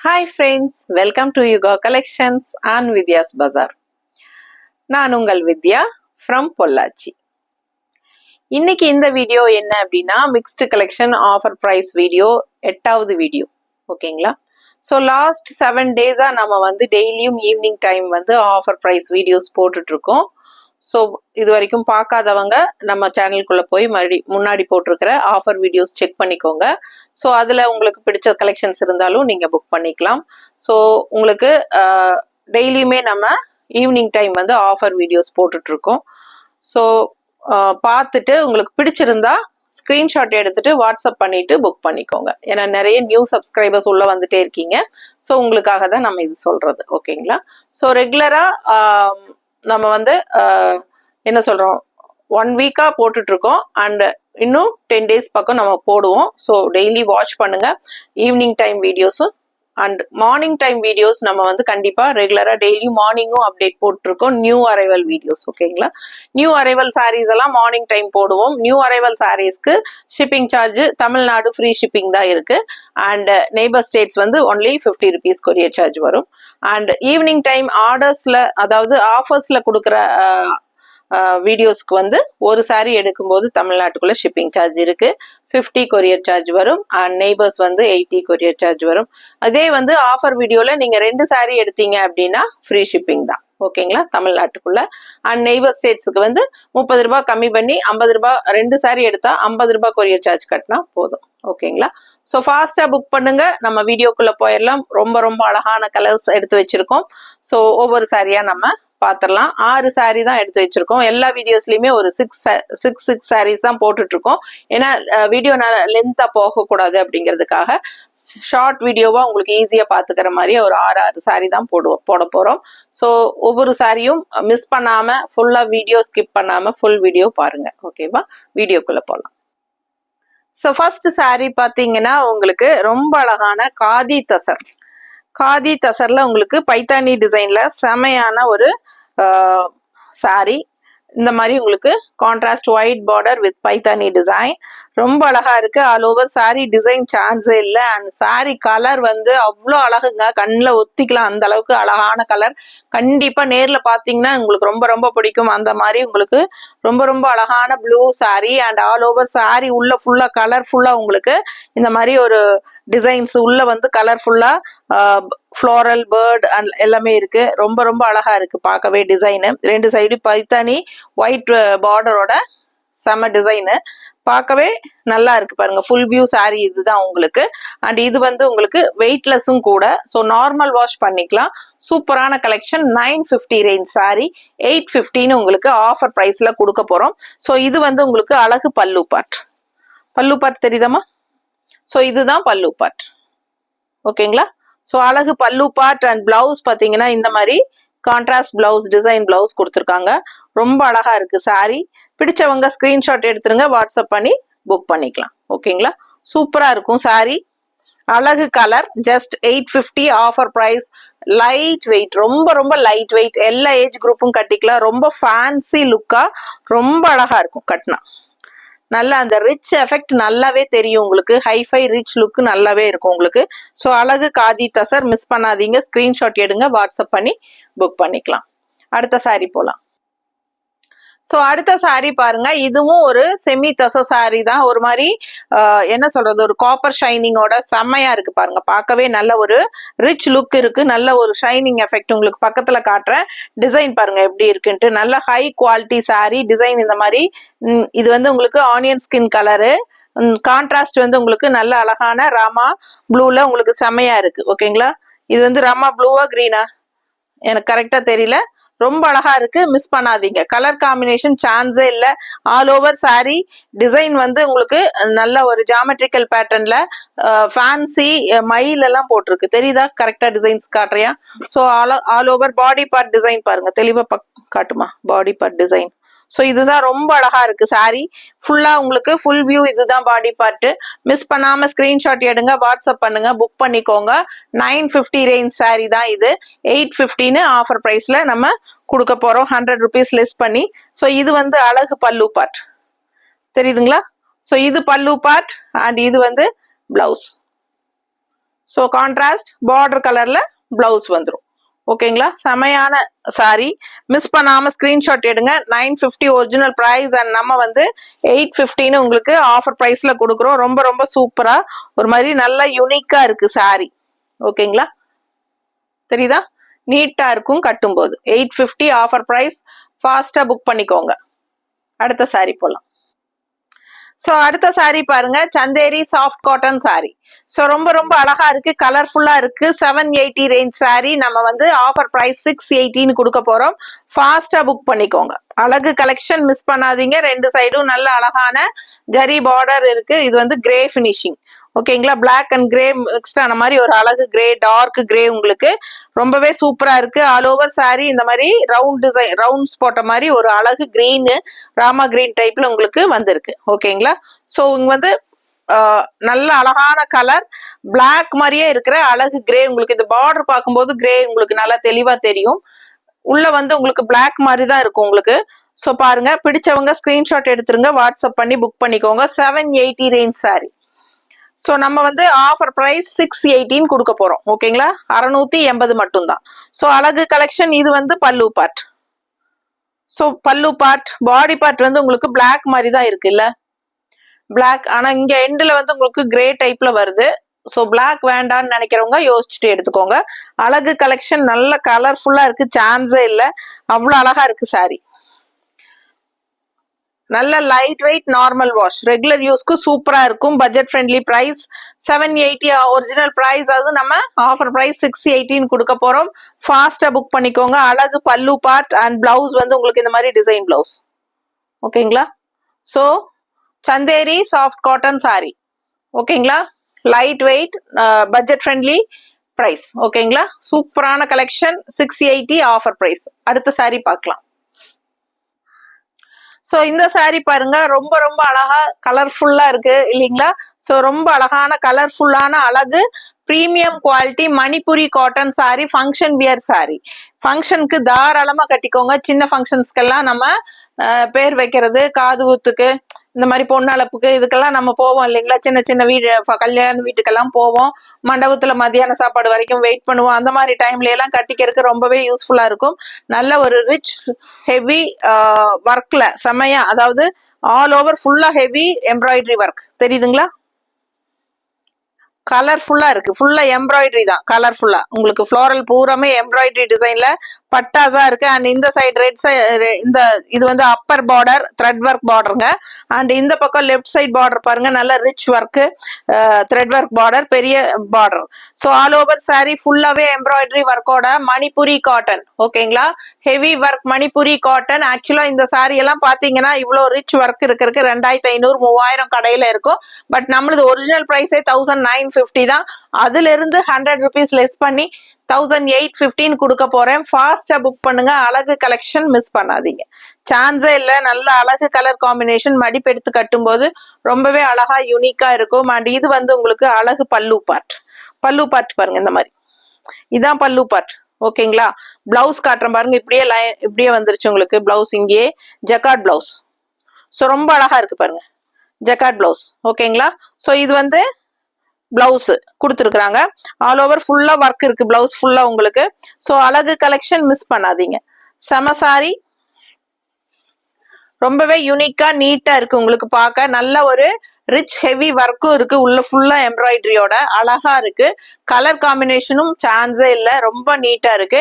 Hi friends, welcome to Yuga Collections and Vidya's Bazaar. நான் உங்கள் வித்யா from Pollachi. இன்னைக்கு இந்த வீடியோ என்ன அப்படின்னா mixed collection offer price video 8வது வீடியோ. ஓகேங்களா? ஸோ லாஸ்ட் 7 டேஸா நம்ம வந்து டெய்லியும் ஈவினிங் டைம் வந்து ஆஃபர் ப்ரைஸ் வீடியோஸ் போட்டுட்டு இருக்கோம். ஸோ இது வரைக்கும் பார்க்காதவங்க நம்ம சேனலுக்குள்ளே போய் முன்னாடி போட்டிருக்கிற ஆஃபர் வீடியோஸ் செக் பண்ணிக்கோங்க. ஸோ அதில் உங்களுக்கு பிடிச்ச கலெக்ஷன்ஸ் இருந்தாலும் நீங்கள் புக் பண்ணிக்கலாம். ஸோ உங்களுக்கு டெய்லியுமே நம்ம ஈவினிங் டைம் வந்து ஆஃபர் வீடியோஸ் போட்டுட்ருக்கோம். ஸோ பார்த்துட்டு உங்களுக்கு பிடிச்சிருந்தா ஸ்க்ரீன்ஷாட் எடுத்துட்டு வாட்ஸ்அப் பண்ணிட்டு புக் பண்ணிக்கோங்க. ஏன்னா நிறைய நியூ சப்ஸ்கிரைபர்ஸ் உள்ள வந்துட்டே இருக்கீங்க. ஸோ உங்களுக்காக தான் நம்ம இது சொல்றது. ஓகேங்களா? ஸோ ரெகுலராக நம்ம வந்து என்ன சொல்றோம் 1 வீக்கா போட்டுட்டு இருக்கோம் அண்ட் இன்னும் 10 டேஸ் பக்கம் நம்ம போடுவோம். ஸோ டெய்லி வாட்ச் பண்ணுங்க ஈவினிங் டைம் வீடியோஸும் அண்ட் மார்னிங் டைம் வீடியோஸ் நம்ம வந்து கண்டிப்பா ரெகுலரா டெய்லி மார்னிங்கும் அப்டேட் போட்டுருக்கோம். New arrival videos. ஓகேங்களா? நியூ அரைவல் சாரீஸ் எல்லாம் மார்னிங் டைம் போடுவோம். நியூ அரைவல் சாரீஸ்க்கு shipping charge Tamil Nadu free shipping தான் இருக்கு. அண்ட் நெய்பர் ஸ்டேட்ஸ் வந்து ஒன்லி 50 rupees கொரியர் சார்ஜ் வரும். அண்ட் ஈவினிங் டைம் ஆர்டர்ஸ்ல அதாவது ஆஃபர்ஸ்ல கொடுக்குற வீடியோஸ்க்கு வந்து ஒரு சாரீ எடுக்கும்போது தமிழ்நாட்டுக்குள்ள ஷிப்பிங் சார்ஜ் இருக்கு. 50 கொரியர் சார்ஜ் வரும். அண்ட் நெய்பர்ஸ் வந்து 80 கொரியர் சார்ஜ் வரும். அதே வந்து ஆஃபர் வீடியோல நீங்க 2 சாரீ எடுத்தீங்க அப்படின்னா ஃப்ரீ ஷிப்பிங் தான். ஓகேங்களா? தமிழ்நாட்டுக்குள்ள. அண்ட் நெய்பர் ஸ்டேட்ஸுக்கு வந்து 30 ரூபாய் கம்மி பண்ணி 50 ரூபாய் 2 சாரீ எடுத்தா 50 ரூபாய் கொரியர் சார்ஜ் கட்டினா போதும். ஓகேங்களா? ஸோ ஃபாஸ்டா புக் பண்ணுங்க. நம்ம வீடியோக்குள்ள போயிடலாம். ரொம்ப ரொம்ப அழகான கலர்ஸ் எடுத்து வச்சிருக்கோம். ஸோ ஒவ்வொரு சாரியா நம்ம பார்த்துடலாம். 6 சாரீ தான் எடுத்து வச்சிருக்கோம். எல்லா வீடியோஸ்லயுமே ஒரு 6 சாரீஸ் தான் போட்டுட்டு இருக்கோம். ஏன்னா வீடியோ லென்த்தா போகக்கூடாது அப்படிங்கிறதுக்காக ஷார்ட் வீடியோவா உங்களுக்கு ஈஸியா பாத்துக்கிற மாதிரி ஒரு 6 சாரீ தான் போட போறோம். ஸோ ஒவ்வொரு சாரியும் மிஸ் பண்ணாம ஃபுல்லா வீடியோ ஸ்கிப் பண்ணாம ஃபுல் வீடியோ பாருங்க. ஓகேவா? வீடியோக்குள்ள போலாம். ஸோ ஃபர்ஸ்ட் சாரீ பாத்தீங்கன்னா உங்களுக்கு ரொம்ப அழகான காதி தசர். காதி தசர்ல உங்களுக்கு பைத்தானி டிசைன்ல செமையான ஒரு சாரி. இந்த மாதிரி உங்களுக்கு contrast white border with Paithani design ரொம்ப அழகா இருக்கு. ஆல் ஓவர் சாரி டிசைன் சான்ஸே இல்லை. அண்ட் சாரி கலர் வந்து அவ்வளோ அழகுங்க. கண்ணில் ஒத்திக்கலாம் அந்த அளவுக்கு அழகான கலர். கண்டிப்பா நேர்ல பாத்தீங்கன்னா உங்களுக்கு ரொம்ப ரொம்ப பிடிக்கும். அந்த மாதிரி உங்களுக்கு ரொம்ப ரொம்ப அழகான blue sorry and all over sorry உள்ள ஃபுல்லா கலர்ஃபுல்லா உங்களுக்கு இந்த மாதிரி ஒரு டிசைன்ஸ் உள்ள வந்து கலர்ஃபுல்லா ஃப்ளோரல் பேர்ட் அண்ட் எல்லாமே இருக்கு. ரொம்ப ரொம்ப அழகா இருக்கு பார்க்கவே டிசைனு. 2 சைடு பைத்தானி ஒயிட் பார்டரோட செம டிசைனு பார்க்கவே நல்லா இருக்கு பாருங்க. ஃபுல் வியூ சாரி இதுதான் உங்களுக்கு. அண்ட் இது வந்து உங்களுக்கு வெயிட்லெஸ்ஸும் கூட. ஸோ நார்மல் வாஷ் பண்ணிக்கலாம். சூப்பரான கலெக்ஷன். 950 ரேஞ்ச் சாரி 850ன்னு உங்களுக்கு ஆஃபர் பிரைஸ்ல கொடுக்க போறோம். ஸோ இது வந்து உங்களுக்கு அழகு பல்லு பார்ட். பல்லு பார்ட் தெரியுதாமா? ஸோ இதுதான் பல்லு பார்ட். ஓகேங்களா? ஸோ அழகு பல்லு பார்ட் அண்ட் பிளவுஸ் பார்த்தீங்கன்னா இந்த மாதிரி கான்ட்ராஸ்ட் பிளவுஸ் டிசைன் பிளவுஸ் கொடுத்துருக்காங்க. ரொம்ப அழகா இருக்கு சாரி. பிடிச்சவங்க ஸ்கிரீன்ஷாட் எடுத்துருங்க. வாட்ஸ்அப் பண்ணி புக் பண்ணிக்கலாம். ஓகேங்களா? சூப்பரா இருக்கும் சாரி. அழகு colour. Just 850 offer price. Light weight. ரொம்ப ரொம்ப லைட் வெயிட். எல்லா ஏஜ் குரூப்பும் கட்டிக்கலாம். ரொம்ப ஃபேன்சி லுக்கா ரொம்ப அழகா இருக்கும் கட்டினா. நல்ல அந்த ரிச் எஃபெக்ட் நல்லாவே தெரியும் உங்களுக்கு. ஹைஃபை ரிச் லுக் நல்லாவே இருக்கும் உங்களுக்கு. ஸோ அழகு காதி தசர் மிஸ் பண்ணாதீங்க. ஸ்கிரீன்ஷாட் எடுங்க. வாட்ஸ்அப் பண்ணி புக் பண்ணிக்கலாம். அடுத்த சாரி போலாம். ஸோ அடுத்த சாரி பாருங்க. இதுவும் ஒரு செமி தச சாரி தான். ஒரு மாதிரி என்ன சொல்றது ஒரு காப்பர் ஷைனிங்கோட செம்மையா இருக்கு பாருங்க. பார்க்கவே நல்ல ஒரு ரிச் லுக் இருக்கு. நல்ல ஒரு ஷைனிங் எஃபெக்ட் உங்களுக்கு பக்கத்துல காட்டுறேன். டிசைன் பாருங்க எப்படி இருக்குன்ட்டு. நல்ல ஹை குவாலிட்டி சாரி டிசைன். இந்த மாதிரி இது வந்து உங்களுக்கு ஆனியன் ஸ்கின் கலரு. கான்ட்ராஸ்ட் வந்து உங்களுக்கு நல்ல அழகான ராமா ப்ளூல உங்களுக்கு செம்மையா இருக்கு. ஓகேங்களா? இது வந்து ராமா ப்ளூவா கிரீனா எனக்கு கரெக்டா தெரியல. ரொம்ப அழகா இருக்கு. மிஸ் பண்ணாதீங்க. கலர் காம்பினேஷன் சான்ஸே இல்ல. ஆல் ஓவர் சாரி டிசைன் வந்து உங்களுக்கு நல்ல ஒரு ஜாமெட்ரிக்கல் பேட்டர்ன்ல ஃபேன்சி மயில் எல்லாம் போட்டிருக்கு. தெரியுதா? கரெக்டா டிசைன்ஸ் காட்டுறியா? So all over body part design பாருங்க. தெளிவா காட்டுமா பாடி பார்ட் டிசைன். ஸோ இதுதான் ரொம்ப அழகா இருக்கு சாரி. ஃபுல்லா உங்களுக்கு ஃபுல் வியூ இதுதான் பாடி பார்ட். மிஸ் பண்ணாம ஸ்கிரீன்ஷாட் எடுங்க. வாட்ஸ்அப் பண்ணுங்க. புக் பண்ணிக்கோங்க. 950 ரேஞ்ச் சாரி தான் இது. 850ன்னு ஆஃபர் பிரைஸ்ல நம்ம கொடுக்க போறோம். 100 rupees லெஸ் பண்ணி. ஸோ இது வந்து அழகு பல்லு பார்ட். தெரியுதுங்களா? ஸோ இது பல்லு பார்ட் அண்ட் இது வந்து பிளவுஸ். ஸோ கான்ட்ராஸ்ட் பார்டர் கலர்ல பிளவுஸ் வந்துடும். ஓகேங்களா, செமையான சாரி. மிஸ் பண்ணாம ஸ்கிரீன்ஷாட் எடுங்க. 950 ஒரிஜினல் பிரைஸ் அண்ட் நம்ம வந்து 850 உங்களுக்கு ஆஃபர் பிரைஸ்ல கொடுக்குறோம். ரொம்ப ரொம்ப சூப்பரா ஒரு மாதிரி நல்லா யூனிக்கா இருக்கு சாரி. ஓகேங்களா, தெரியுதா, நீட்டா இருக்கும் கட்டும்போது. 850 ஆஃபர் பிரைஸ், ஃபாஸ்டா புக் பண்ணிக்கோங்க. அடுத்த சாரி போலாம். ஸோ அடுத்த சாரி பாருங்க, Chanderi soft cotton sorry. So ரொம்ப ரொம்ப அழகா இருக்கு, கலர்ஃபுல்லா இருக்கு. 780 ரேஞ்ச் சாரி நம்ம வந்து ஆஃபர் பிரைஸ் 680 கொடுக்க போறோம். ஃபாஸ்டா புக் பண்ணிக்கோங்க. அழகு கலெக்ஷன், மிஸ் பண்ணாதீங்க. ரெண்டு சைடும் நல்ல அழகான ஜரி பார்டர் இருக்கு. இது வந்து கிரே ஃபினிஷிங். ஓகேங்களா, பிளாக் அண்ட் கிரே மிக்ஸ்ட் ஆன மாதிரி ஒரு அழகு கிரே, டார்க் கிரே உங்களுக்கு ரொம்பவே சூப்பரா இருக்கு. ஆல் ஓவர் சாரி இந்த மாதிரி ரவுண்ட் டிசைன், ரவுண்ட்ஸ் போட்ட மாதிரி ஒரு அழகு கிரீன், ராமா கிரீன் டைப்ல உங்களுக்கு வந்திருக்கு. ஓகேங்களா, ஸோ இங்க வந்து நல்ல அழகான கலர், பிளாக் மாதிரியே இருக்கிற அழகு கிரே. உங்களுக்கு இந்த பார்டர் பார்க்கும்போது கிரே உங்களுக்கு நல்லா தெளிவா தெரியும். உள்ள வந்து உங்களுக்கு பிளாக் மாதிரி தான் இருக்கும் உங்களுக்கு. ஸோ பாருங்க, பிடிச்சவங்க ஸ்கிரீன்ஷாட் எடுத்துருங்க, வாட்ஸ்அப் பண்ணி புக் பண்ணிக்கோங்க. 780 ரேஞ்ச் சாரி. ஸோ நம்ம வந்து ஆஃபர் பிரைஸ் 618 கொடுக்க போறோம். ஓகேங்களா, 680 மட்டும்தான். ஸோ அழகு கலெக்ஷன். இது வந்து பல்லு பார்ட். ஸோ பல்லு பார்ட், பாடி பார்ட் வந்து உங்களுக்கு பிளாக் மாதிரி தான் இருக்கு இல்ல, பிளாக். ஆனா இங்க எண்ட்ல வந்து உங்களுக்கு கிரே டைப்ல வருது. ஸோ பிளாக் வேண்டான்னு நினைக்கிறவங்க யோசிச்சுட்டு எடுத்துக்கோங்க. அழகு கலெக்ஷன், நல்ல கலர்ஃபுல்லா இருக்கு, சான்ஸே இல்லை, அவ்வளோ அழகா இருக்கு சாரி. நல்ல light weight, normal wash, regular யூஸ்க்கு சூப்பரா இருக்கும். Budget friendly price 780 original price. அது நம்ம ஆஃபர் பிரைஸ் 618 கொடுக்க போறோம். ஃபாஸ்டா புக் பண்ணிக்கோங்க. அழகு பல்லு பார்ட் அண்ட் பிளவுஸ் வந்து உங்களுக்கு இந்த மாதிரி டிசைன் பிளவுஸ். ஓகேங்களா, so Chanderi soft cotton sari. ஓகேங்களா, light weight, budget friendly price. ஓகேங்களா, சூப்பரான கலெக்ஷன், 680 ஆஃபர் பிரைஸ். அடுத்த சாரி பார்க்கலாம். ஸோ இந்த சாரி பாருங்க, ரொம்ப ரொம்ப அழகா கலர்ஃபுல்லா இருக்கு இல்லைங்களா. ஸோ ரொம்ப அழகான கலர்ஃபுல்லான அழகு premium quality Manipuri cotton sorry, function wear sorry. ஃபங்க்ஷனுக்கு தாராளமா கட்டிக்கோங்க. சின்ன ஃபங்க்ஷன்ஸ்க்கெல்லாம் நம்ம பேர் வைக்கிறது, காது குத்துக்கு, இந்த மாதிரி பொண்ணு அழைப்புக்கு, இதுக்கெல்லாம் நம்ம போவோம் இல்லைங்களா. சின்ன சின்ன வீடு, கல்யாண வீட்டுக்கெல்லாம் போவோம். மண்டபத்துல மத்தியான சாப்பாடு வரைக்கும் வெயிட் பண்ணுவோம். அந்த மாதிரி டைம்ல எல்லாம் கட்டிக்கிறதுக்கு ரொம்பவே யூஸ்ஃபுல்லா இருக்கும். நல்ல ஒரு ரிச் ஹெவி ஒர்க்ல செமையா, அதாவது ஆல் ஓவர் ஃபுல்லா ஹெவி எம்ப்ராய்டரி ஒர்க் தெரியுதுங்களா. கலர்ஃபுல்லா இருக்கு, ஃபுல்லா எம்ப்ராய்டரி தான். கலர்ஃபுல்லா உங்களுக்கு ஃப்ளோரல் பூராமே எம்ப்ராய்டரி டிசைன்ல பட்டாசா இருக்கு. அண்ட் இந்த சைடு ரெட் சைடு, இந்த இது வந்து அப்பர் பார்டர் த்ரெட் ஒர்க் பார்டருங்க. அண்ட் இந்த பக்கம் லெஃப்ட் சைடு பார்டர் பாருங்க, நல்ல rich work thread work border, பெரிய border. So all over sari ஃபுல்லாவே எம்ப்ராய்டரி ஒர்க்கோட மணிப்புரி காட்டன். ஓகேங்களா, ஹெவி ஒர்க் மணிப்புரி காட்டன். ஆக்சுவலா இந்த சாரி எல்லாம் பாத்தீங்கன்னா இவ்வளோ ரிச் ஒர்க் இருக்கிறதுக்கு 2500 3000 கடையில இருக்கும். பட் நம்மளது ஒரிஜினல் பிரைஸே 1950 தான். அதுல இருந்து 100 rupees லெஸ் பண்ணி 1815 கொடுக்க போறேன். ஃபாஸ்டா புக் பண்ணுங்க. அழகு கலெக்ஷன், மிஸ் பண்ணாதீங்க, சான்ஸே இல்ல. நல்ல அழகு கலர் காம்பினேஷன், மடிப்பு எடுத்து கட்டும் போது ரொம்பவே அழகா யூனிக்கா இருக்கும். அண்ட் இது வந்து உங்களுக்கு அழகு பல்லு பார்ட். பல்லு பார்ட் பாருங்க, இந்த மாதிரி இதான் பல்லு பார்ட். ஓகேங்களா, பிளவுஸ் காட்டுறேன் பாருங்க, இப்படியே லைன் இப்படியே வந்துருச்சு உங்களுக்கு பிளவுஸ். இங்கேயே ஜக்கார்ட் பிளவுஸ். ஸோ ரொம்ப அழகா இருக்கு பாருங்க, ஜக்கார்ட் பிளவுஸ். ஓகேங்களா, ஸோ இது வந்து பிளவுஸ் கொடுத்துருக்காங்க. ஆல் ஓவர் ஃபுல்லா ஒர்க் இருக்கு பிளவுஸ் ஃபுல்லா உங்களுக்கு. ஸோ அழகு கலெக்ஷன், மிஸ் பண்ணாதீங்க. செம சாரி, ரொம்பவே யூனிக்கா நீட்டா இருக்கு உங்களுக்கு பார்க்க. நல்ல ஒரு ரிச் ஹெவி ஒர்க்கும் இருக்கு உள்ள, ஃபுல்லா எம்ப்ராய்டரியோட அழகா இருக்கு. கலர் காம்பினேஷனும் சான்ஸே இல்லை, ரொம்ப நீட்டா இருக்கு.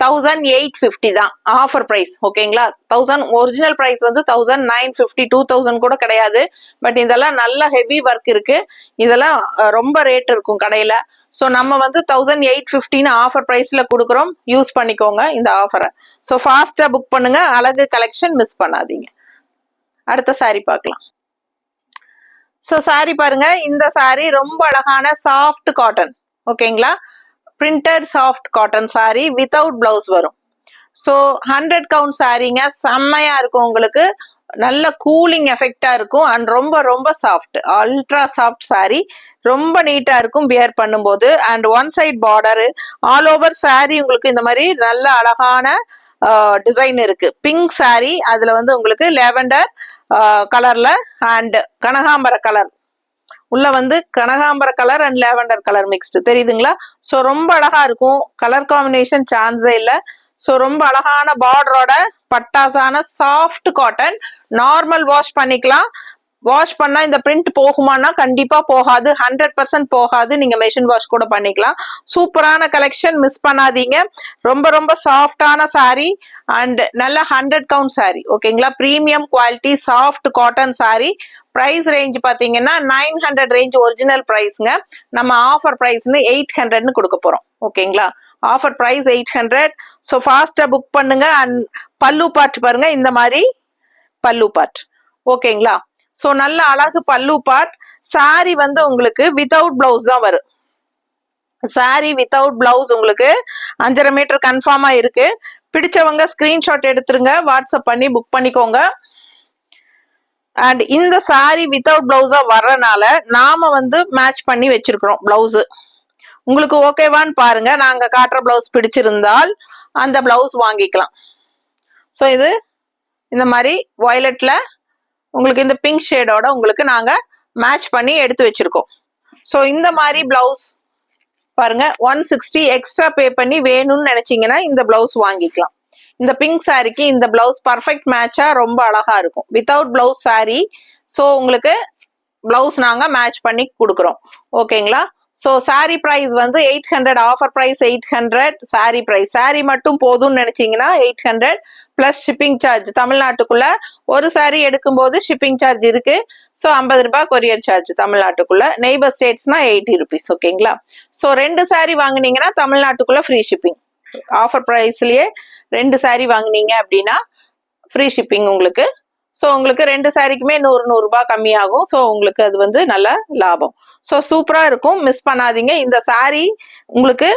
1850 தான் ஆஃபர் பிரைஸ். ஓகேங்களா, 1000 ஒரிஜினல் பிரைஸ் வந்து 1950, 2000 கூட கிடையாது. பட் இதெல்லாம் நல்ல ஹெவி ஒர்க் இருக்கு. இதெல்லாம் ரொம்ப ரேட் இருக்கும் கடையில. ஸோ நம்ம வந்து 1850 ஆஃபர் பிரைஸ்ல கொடுக்குறோம். யூஸ் பண்ணிக்கோங்க இந்த ஆஃபரை. ஸோ ஃபாஸ்டா புக் பண்ணுங்க. அழகு கலெக்ஷன், மிஸ் பண்ணாதீங்க. அடுத்த சாரி பார்க்கலாம். ஸோ சாரி பாருங்க, இந்த சாரி ரொம்ப அழகான சாஃப்ட் காட்டன். ஓகேங்களா, printed soft cotton sorry without blouse வரும். ஸோ 100 கவுண்ட் சாரிங்க, செம்மையா இருக்கும் உங்களுக்கு. நல்ல கூலிங் எஃபெக்டா இருக்கும். அண்ட் ரொம்ப ரொம்ப சாஃப்ட், அல்ட்ரா சாஃப்ட் சாரி. ரொம்ப நீட்டா இருக்கும் வியர் பண்ணும்போது. And one side border, all over sari உங்களுக்கு இந்த மாதிரி நல்ல அழகான டிசைன் இருக்கு. பிங்க் சாரி, அதுல வந்து உங்களுக்கு லேவெண்டர் கலர்ல அண்ட் கனகாம்பர கலர் உள்ள வந்து கனகாம்பர colour and lavender colour mixed தெரியுதுங்களா? ஸோ ரொம்ப அழகா இருக்கும், கலர் காம்பினேஷன் சான்ஸே இல்லை. ஸோ ரொம்ப அழகான பார்டரோட பட்டாசான சாஃப்ட் காட்டன், நார்மல் வாஷ் பண்ணிக்கலாம். வாஷ் பண்ணா இந்த பிரிண்ட் போகுமானா கண்டிப்பா போகாது, 100% போகாது. நீங்க மெஷின் வாஷ் கூட பண்ணிக்கலாம். சூப்பரான கலெக்ஷன், மிஸ் பண்ணாதீங்க. ரொம்ப ரொம்ப சாஃப்டான சாரி அண்ட் நல்ல 100 கவுண்ட் சாரி. ஓகேங்களா? Premium quality soft cotton sari. Price range பாத்தீங்கன்னா 900 ரேஞ்ச் ஒரிஜினல் பிரைஸ்ங்க. நம்ம ஆஃபர் பிரைஸ்னு 800ன்னு கொடுக்க போறோம். ஓகேங்களா? Offer price 800. ஸோ ஃபாஸ்டா புக் பண்ணுங்க. அண்ட் பல்லு பார்ட் பாருங்க, இந்த மாதிரி பல்லு பார்ட். ஓகேங்களா? ஸோ நல்ல அழகு பல்லு பார்ட். சாரி வந்து உங்களுக்கு வித்தவுட் பிளவுஸ் தான் வரும். சாரி வித்தவுட் பிளவுஸ் உங்களுக்கு 5.5 மீட்டர் கன்ஃபார்மா இருக்கு. பிடிச்சவங்க ஸ்கிரீன்ஷாட் எடுத்துருங்க, வாட்ஸ்அப் பண்ணி புக் பண்ணிக்கோங்க. அண்ட் இந்த சாரி வித்தவுட் பிளவுஸா வர்றனால நாம வந்து மேட்ச் பண்ணி வச்சிருக்கிறோம் பிளவுஸ். உங்களுக்கு ஓகேவான்னு பாருங்க. நாங்க காட்டுற பிளவுஸ் பிடிச்சிருந்தால் அந்த பிளவுஸ் வாங்கிக்கலாம். ஸோ இது இந்த மாதிரி வயலட்ல உங்களுக்கு இந்த பிங்க் ஷேடோட உங்களுக்கு நாங்க மேட்ச் பண்ணி எடுத்து வச்சிருக்கோம். ஸோ இந்த மாதிரி பிளவுஸ் பாருங்க, 160 எக்ஸ்ட்ரா பே பண்ணி வேணும்னு நினைச்சீங்கன்னா இந்த பிளவுஸ் வாங்கிக்கலாம். இந்த பிங்க் சாரிக்கு இந்த பிளவுஸ் பர்ஃபெக்ட் மேட்சா ரொம்ப அழகா இருக்கும். Without blouse sari. ஸோ உங்களுக்கு பிளவுஸ் நாங்க மேட்ச் பண்ணி கொடுக்குறோம். ஓகேங்களா? ஸோ சாரி பிரைஸ் வந்து 800, offer price 800. Sari price, sari மட்டும் போதும்னு நினைச்சீங்கன்னா 800 பிளஸ் ஷிப்பிங் சார்ஜ். தமிழ்நாட்டுக்குள்ள ஒரு சாரி எடுக்கும்போது ஷிப்பிங் சார்ஜ் இருக்கு. ஸோ 50 ரூபாய் கொரியர் சார்ஜ் தமிழ்நாட்டுக்குள்ள. நெய்பர் ஸ்டேட்ஸ்னா 80 ருபீஸ். ஓகேங்களா? ஸோ 2 சாரி வாங்கினீங்கன்னா தமிழ்நாட்டுக்குள்ள ஃப்ரீ ஷிப்பிங். ஆஃபர் பிரைஸ்லயே 2 சாரி வாங்கினீங்க அப்படின்னா ஃப்ரீ ஷிப்பிங் உங்களுக்கு. ஸோ உங்களுக்கு 2 சாரிக்குமே 100 ரூபாய் கம்மியாகும். ஸோ உங்களுக்கு அது வந்து நல்ல லாபம். ஸோ சூப்பரா இருக்கும், மிஸ் பண்ணாதீங்க. இந்த சாரி உங்களுக்கு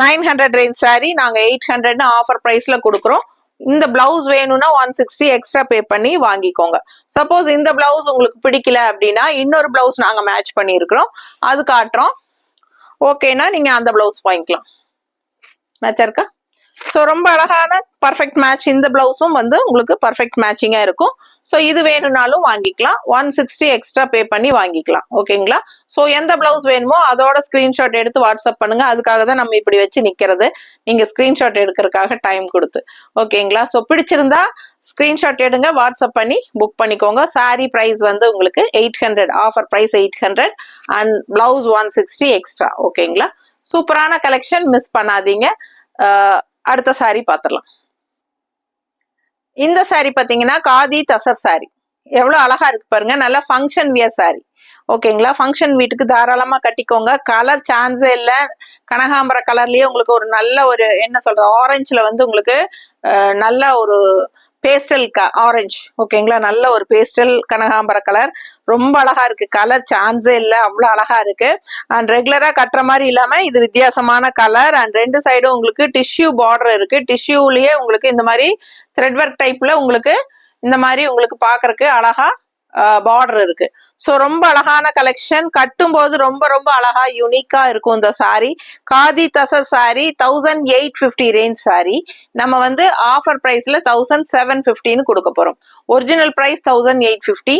900 ரேஞ்ச் சாரி நாங்க 800 ஆஃபர் பிரைஸ்ல கொடுக்குறோம். இந்த பிளவுஸ் வேணும்னா 160 எக்ஸ்ட்ரா பே பண்ணி வாங்கிக்கோங்க. சப்போஸ் இந்த பிளவுஸ் உங்களுக்கு பிடிக்கல அப்படின்னா இன்னொரு பிளவுஸ் நாங்க மேட்ச் பண்ணி இருக்கிறோம், அது காட்டுறோம். ஓகேனா நீங்க அந்த பிளவுஸ் வாங்கிக்கலாம். மேட்சா இருக்கா? ஸோ ரொம்ப அழகான பர்ஃபெக்ட் மேட்ச். இந்த பிளவுஸும் வந்து உங்களுக்கு பர்ஃபெக்ட் மேட்சிங்கா இருக்கும். ஸோ இது வேணும்னாலும் வாங்கிக்கலாம். 160 எக்ஸ்ட்ரா பே பண்ணி வாங்கிக்கலாம். ஓகேங்களா? ஸோ எந்த பிளவுஸ் வேணுமோ அதோட ஸ்கிரீன்ஷாட் எடுத்து வாட்ஸ்அப் பண்ணுங்க. அதுக்காக தான் நம்ம இப்படி வச்சு நிக்கிறது, நீங்க ஸ்கிரீன்ஷாட் எடுக்கிறதுக்காக டைம் கொடுத்து. ஓகேங்களா? ஸோ பிடிச்சிருந்தா ஸ்கிரீன்ஷாட் எடுங்க, வாட்ஸ்அப் பண்ணி புக் பண்ணிக்கோங்க. சாரி பிரைஸ் வந்து உங்களுக்கு 800, offer price 800 and blouse 160 extra. ஓகேங்களா? சூப்பரான கலெக்ஷன், மிஸ் பண்ணாதீங்க. அடுத்த சாரி பாத்திரலாம். இந்த சாரி பாத்தீங்கன்னா காதி தசர் சாரி. எவ்வளவு அழகா இருக்கு பாருங்க. நல்ல ஃபங்க்ஷன் வியர் சாரி. ஓகேங்களா? ஃபங்க்ஷன் வீட்டுக்கு தாராளமா கட்டிக்கோங்க. கலர் சான்ஸே இல்ல. கனகாம்பர கலர்லயே உங்களுக்கு ஒரு நல்ல ஒரு என்ன சொல்ற ஆரஞ்சுல வந்து உங்களுக்கு நல்ல ஒரு பேஸ்டல் ஆரஞ்சு. ஓகேங்களா? நல்ல ஒரு பேஸ்டல் கனகாம்பர கலர். ரொம்ப அழகா இருக்கு. கலர் சான்ஸே இல்லை, அவ்வளவு அழகா இருக்கு. அண்ட் ரெகுலரா கட்டுற மாதிரி இல்லாம இது வித்தியாசமான கலர். அண்ட் 2 சைடும் உங்களுக்கு டிஷ்யூ பார்டர் இருக்கு. டிஷ்யூலயே உங்களுக்கு இந்த மாதிரி த்ரெட் ஒர்க் டைப்ல உங்களுக்கு இந்த மாதிரி உங்களுக்கு பாக்குறதுக்கு அழகா பார்டர் இருக்கு. ஸோ ரொம்ப அழகான கலெக்ஷன். கட்டும் போது ரொம்ப ரொம்ப அழகா யூனிக்கா இருக்கும் இந்த sorry. Khadi tussar sorry 1850 range sorry. நம்ம வந்து ஆஃபர் பிரைஸ்ல 1750ன்னு கொடுக்க போறோம். ஒரிஜினல் பிரைஸ் 1850,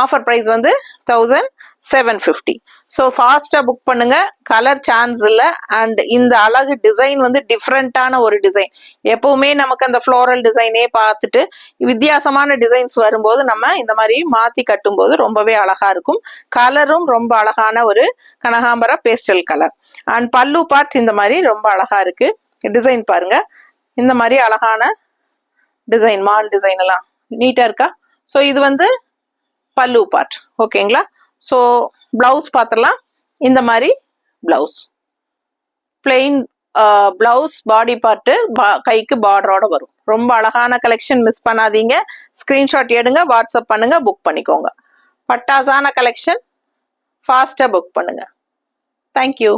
ஆஃபர் பிரைஸ் வந்து 1750. ஸோ ஃபாஸ்டா புக் பண்ணுங்க. கலர் சான்ஸ் இல்ல. அண்ட் இந்த அழகு டிசைன் வந்து டிஃப்ரெண்டான ஒரு டிசைன். எப்பவுமே நமக்கு அந்த ஃப்ளோரல் டிசைனே பார்த்துட்டு வித்தியாசமான டிசைன்ஸ் வரும்போது நம்ம இந்த மாதிரி மாத்தி கட்டும் போது ரொம்பவே அழகா இருக்கும். கலரும் ரொம்ப அழகான ஒரு கனகாம்பர பேஸ்டல் கலர். அண்ட் பல்லு பார்ட் இந்த மாதிரி ரொம்ப அழகா இருக்கு. டிசைன் பாருங்க, இந்த மாதிரி அழகான டிசைன், மால் டிசைன் எல்லாம் நீட்டா இருக்கா? ஸோ இது வந்து பல்லு பார்ட். ஓகேங்களா? ஸோ பிளவுஸ் பார்த்தலாம். இந்த மாதிரி பிளவுஸ் பிளெயின் பிளவுஸ், பாடி பார்ட்டு கைக்கு பார்டரோட வரும். ரொம்ப அழகான கலெக்ஷன், மிஸ் பண்ணாதீங்க. ஸ்கிரீன்ஷாட் எடுங்க, வாட்ஸ்அப் பண்ணுங்க, புக் பண்ணிக்கோங்க. பட்டாசான கலெக்ஷன், ஃபாஸ்டா புக் பண்ணுங்க. தேங்க்யூ.